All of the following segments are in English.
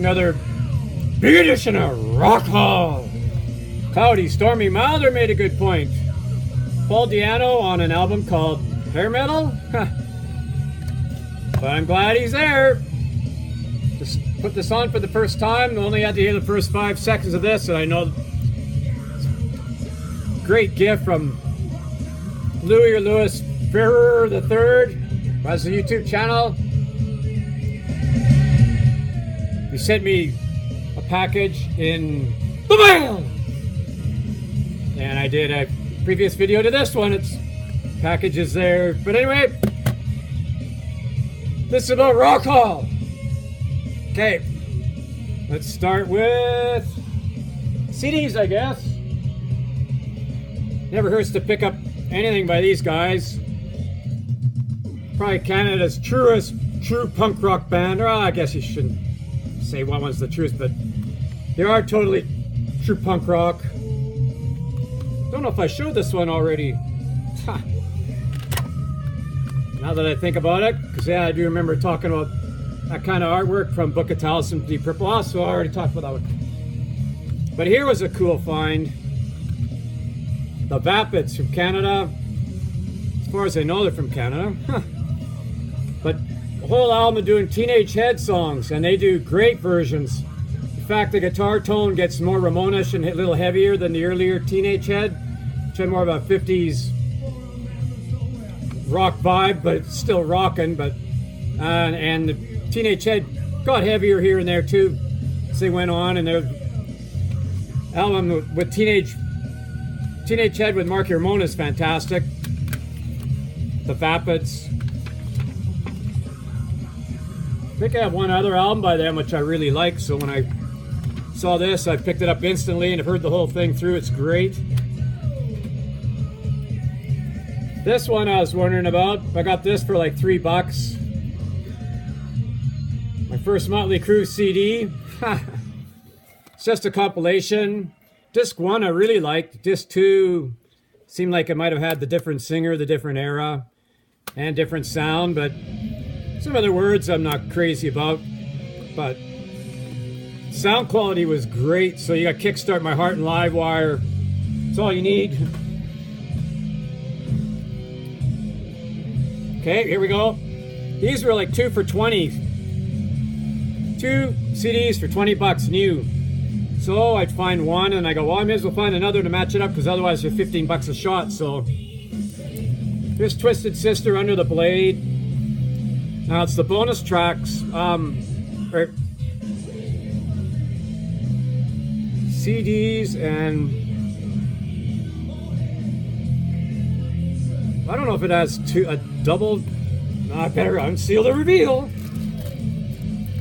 another big edition of Rawk Haul. Cloudy, stormy, milder made a good point. Paul Diano on an album called Hair Metal? But I'm glad he's there. Just put this on for the first time. Only had to hear the first 5 seconds of this, and I know great gift from Louis or Louis Ferrer III. Has a YouTube channel. He sent me a package in the mail, and I did a previous video to this one. Its package is there, but anyway, this is about Rawk Haul. Okay, let's start with CDs, I guess. Never hurts to pick up anything by these guys. Probably Canada's true punk rock band, or I guess you shouldn't say what one's the truth, but they are totally true punk rock. Don't know if I showed this one already. Now that I think about it, because yeah, I do remember talking about that kind of artwork from Book of Talisman, Deep Purple. Also, I already talked about that one. But here was a cool find. The Vapids from Canada. As far as I know, they're from Canada. But the whole album of doing Teenage Head songs, and they do great versions. In fact, the guitar tone gets more Ramonish and a little heavier than the earlier Teenage Head, which had more of a 50s rock vibe, but it's still rocking. But and the Teenage Head got heavier here and there too as they went on, and their album with Teenage Head with Marky Ramone is fantastic. The Vapids. I think I have one other album by them which I really like, so when I saw this I picked it up instantly and I've heard the whole thing through. It's great. This one I was wondering about. I got this for like $3. My first Motley Crue CD. It's just a compilation. Disc 1 I really liked. Disc 2 seemed like it might have had the different singer, the different era, and different sound, but some other words I'm not crazy about. But sound quality was great. So you got Kickstart My Heart and Livewire. That's all you need. Okay, here we go. These were like 2 for $20. 2 CDs for $20 new. So I'd find one and I go, well, I may as well find another to match it up, because otherwise they're $15 a shot. So here's Twisted Sister, Under the Blade. Now it's the bonus tracks, CDs, and I don't know if it has a double. I better unseal the reveal.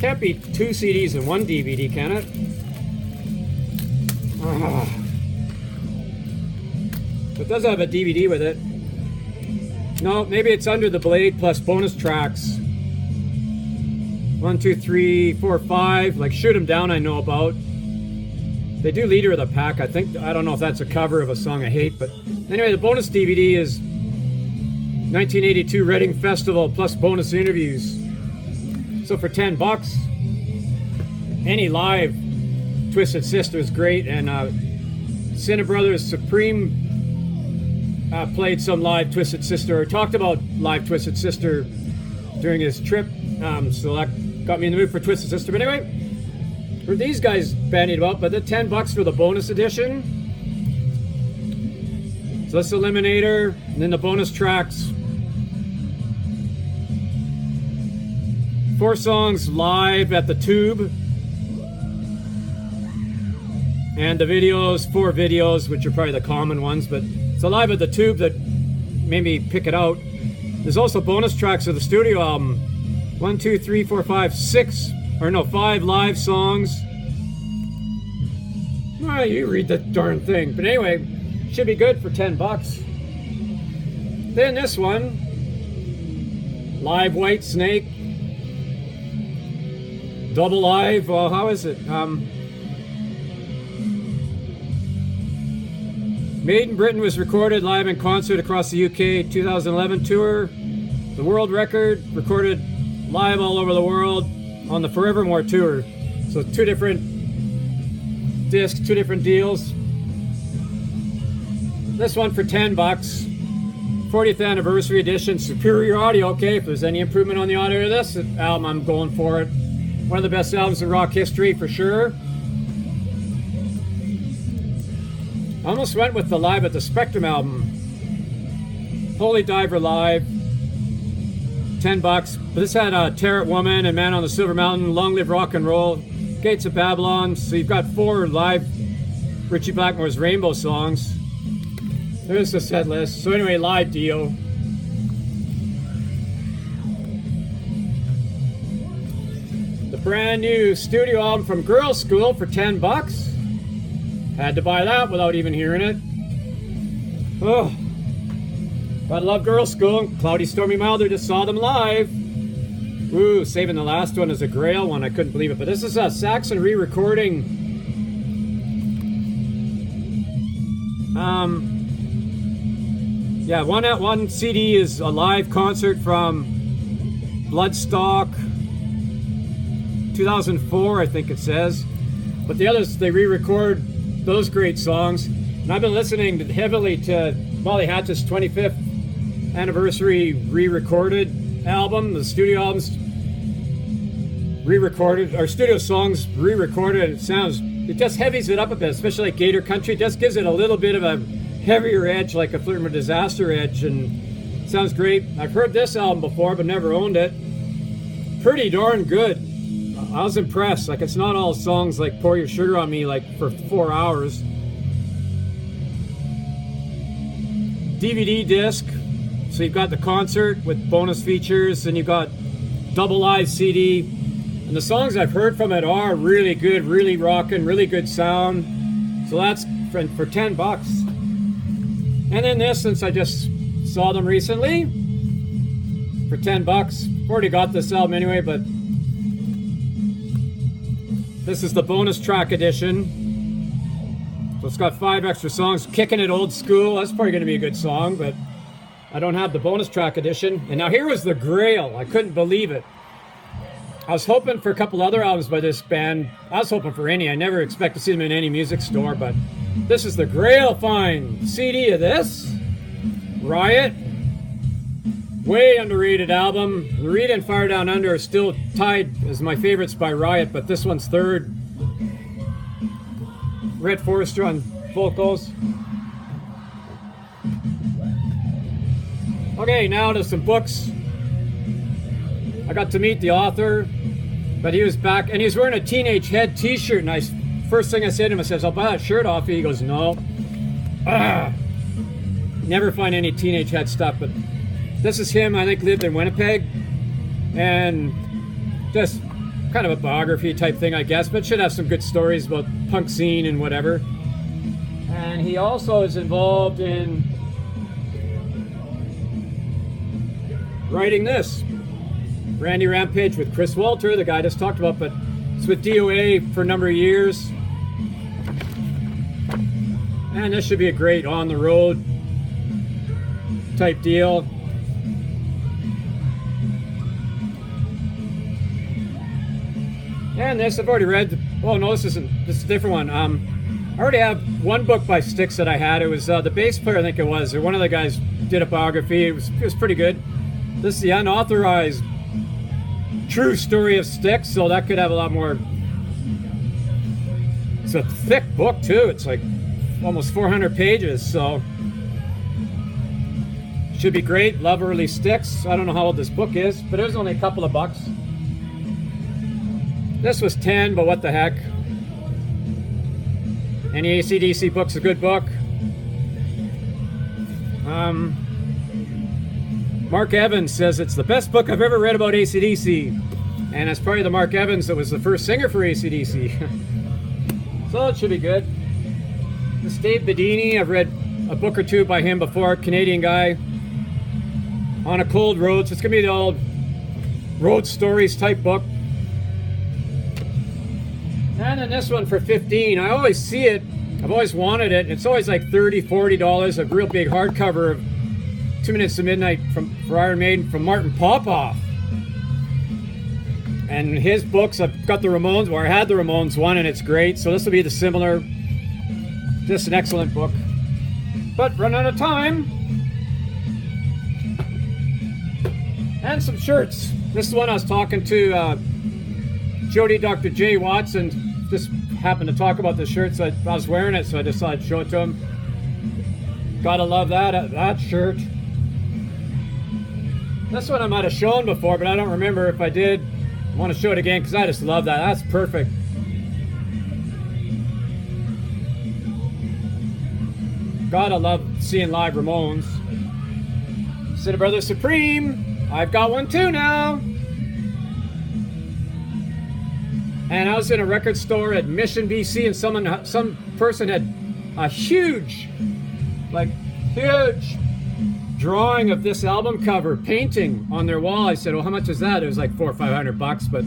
Can't be 2 CDs and 1 DVD, can it? It does have a DVD with it. No, maybe it's Under the Blade plus bonus tracks. 1, 2, 3, 4, 5. Like Shoot 'Em Down I know about. They do Leader of the Pack. I don't know if that's a cover of a song I hate, but anyway, the bonus DVD is 1982 Reading Festival plus bonus interviews. So for $10, any live Twisted Sister is great, and Cinna Brothers Supreme played some live Twisted Sister, or talked about live Twisted Sister during his trip, so that got me in the mood for Twisted Sister. But anyway, for these guys bandied about, but the $10 for the bonus edition. So that's Eliminator, and then the bonus tracks. 4 songs live at the Tube. And the videos, 4 videos, which are probably the common ones, but it's live at the Tube that made me pick it out. There's also bonus tracks of the studio album. 1, 2, 3, 4, 5, 6, or no, 5 live songs. Well, you read the darn thing. But anyway, should be good for $10. Then this one, live White Snake. Double live, well, how is it? Made in Britain was recorded live in concert across the UK 2011 tour. The world record recorded live all over the world on the Forevermore tour. So 2 different discs, 2 different deals. This one for $10. 40th anniversary edition, superior audio. Okay, if there's any improvement on the audio of this album, I'm going for it. One of the best albums in rock history for sure. I almost went with the Live at the Spectrum album. Holy Diver Live, $10. But this had Tarot Woman and Man on the Silver Mountain, Long Live Rock and Roll, Gates of Babylon. So you've got 4 live Ritchie Blackmore's Rainbow songs. There's the set list. So anyway, live deal. The brand new studio album from Girls School for $10. Had to buy that without even hearing it. Oh, but I love Girls School. Cloudy Stormy Milder, just saw them live. Ooh, saving the last one as a Grail one. I couldn't believe it. But this is a Saxon re-recording. Yeah, one CD is a live concert from Bloodstock 2004, I think it says. But the others, they re-record those great songs. And I've been listening heavily to Molly Hatchett's 25th anniversary re-recorded album. The studio albums re-recorded, or studio songs re-recorded. It just heavies it up a bit, especially like Gator Country. It just gives it a little bit of a heavier edge, like a Flirt from a Disaster edge, and sounds great. I've heard this album before, but never owned it. Pretty darn good. I was impressed. Like, it's not all songs like Pour Your Sugar on Me like for 4 hours. DVD disc. So you've got the concert with bonus features, and you've got double live CD. And the songs I've heard from it are really good, really rocking, really good sound. So that's for $10. And then this, since I just saw them recently, for $10. Already got this album anyway, but this is the bonus track edition. So it's got 5 extra songs. Kicking It Old School. That's probably going to be a good song, but I don't have the bonus track edition. And now here was the Grail. I couldn't believe it. I was hoping for a couple other albums by this band. I was hoping for any. I never expect to see them in any music store, but this is the Grail find. CD of this. Riot. Way underrated album. Reed and Fire Down Under are still tied as my favorites by Riot, but this one's third. Rhett Forrester on vocals. Okay, now to some books. I got to meet the author, but he was back, and he was wearing a Teenage Head t-shirt, and first thing I said to him, I said, I'll buy that shirt off you. He goes, no. Never find any Teenage Head stuff, but this is him, I think, lived in Winnipeg, and just kind of a biography type thing, I guess, but should have some good stories about punk scene and whatever. And he also is involved in writing this. Randy Rampage with Chris Walter, the guy I just talked about, but it's with DOA for a number of years. And this should be a great on-the-road type deal. And this I've already read. Oh no, this is a different one. I already have one book by Styx that I had. It was the bass player, I think it was, or one of the guys did a biography. It was pretty good. This is the unauthorized true story of Styx, so that could have a lot more. It's a thick book too. It's like almost 400 pages, so should be great. Love early Styx. I don't know how old this book is, but it was only a couple of bucks. This was 10, but what the heck. Any AC/DC book's a good book. Mark Evans says it's the best book I've ever read about AC/DC. And it's probably the Mark Evans that was the first singer for AC/DC. So it should be good. This Dave Bedini, I've read a book or two by him before, Canadian guy. On a Cold Road, so it's gonna be the old road stories type book. And then this one for 15. I always see it. I've always wanted it. It's always like $30, $40. A real big hardcover of 2 Minutes to Midnight for Iron Maiden from Martin Popoff. And his books, I've got the Ramones, or I had the Ramones one, and it's great. So this will be the similar, just an excellent book. But run out of time. And some shirts. This is one I was talking to Jody, Dr. J. Watson. Just happened to talk about the shirt, so I was wearing it, so I decided to show it to him. Gotta love that shirt. This one I might have shown before, but I don't remember if I did. I want to show it again because I just love that. That's perfect. Gotta love seeing live Ramones. City Brothers Supreme. I've got one too now. And I was in a record store at Mission, BC, and some person had a huge drawing of this album cover painting on their wall. I said, well, how much is that? It was like $400 or $500, but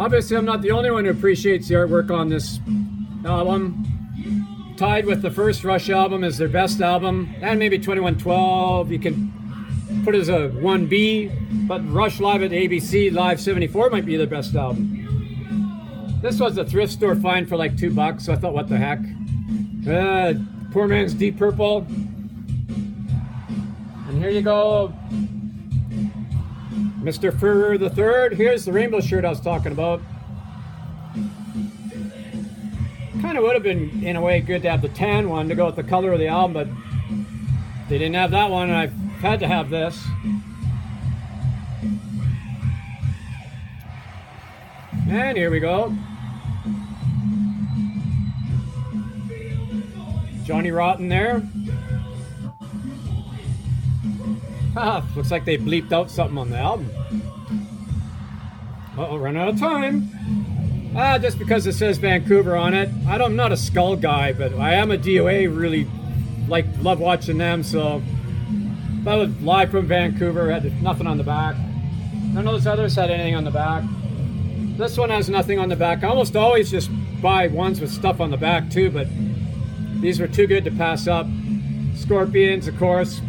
obviously I'm not the only one who appreciates the artwork on this album. Tied with the first Rush album as their best album, and maybe 2112 you can put as a 1B, but Rush Live at ABC Live 74 might be their best album. This was a thrift store find for like $2, so I thought, what the heck. Poor man's Deep Purple. And here you go, Mr. Furrer the Third. Here's the rainbow shirt I was talking about. Kind of would have been, in a way, good to have the tan one to go with the color of the album, but they didn't have that one, and I've had to have this. And here we go. Johnny Rotten there. Looks like they bleeped out something on the album. Uh-oh, run out of time. Just because it says Vancouver on it. I'm not a Skull guy, but I am a DOA, really love watching them, so that was live from Vancouver, had nothing on the back. None of those others had anything on the back. This one has nothing on the back. I almost always just buy ones with stuff on the back too, but these were too good to pass up. Scorpions, of course.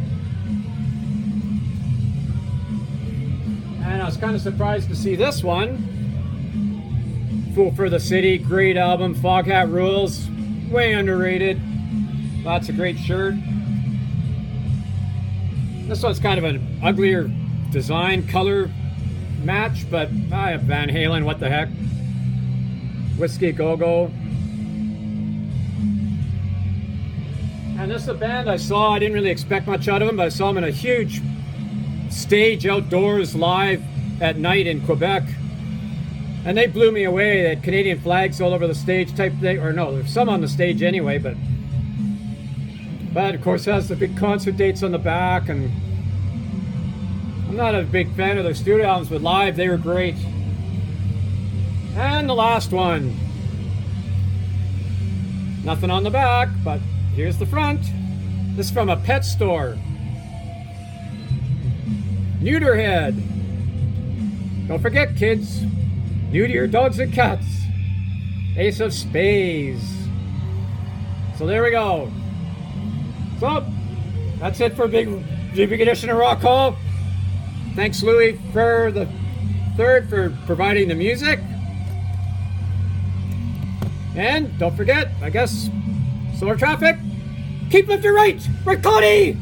And I was kind of surprised to see this one. Fool for the City, great album. Foghat Rules, way underrated. Lots of great shirt. This one's kind of an uglier design, color match, but I have Van Halen, what the heck. Whiskey Go-Go. And this is a band I saw. I didn't really expect much out of them, but I saw them in a huge stage outdoors live at night in Quebec. And they blew me away. They had Canadian flags all over the stage type thing, or no, there's some on the stage anyway, but of course it has the big concert dates on the back, and I'm not a big fan of their studio albums, but live they were great. And the last one. Nothing on the back, but here's the front. This is from a pet store. Neuterhead. Don't forget, kids. New to your dogs and cats. Ace of Spades. So there we go. So that's it for big edition of Rawk Haul. Thanks Louis for the third for providing the music. And don't forget, I guess, solar traffic. Keep left to right. Right, Connie!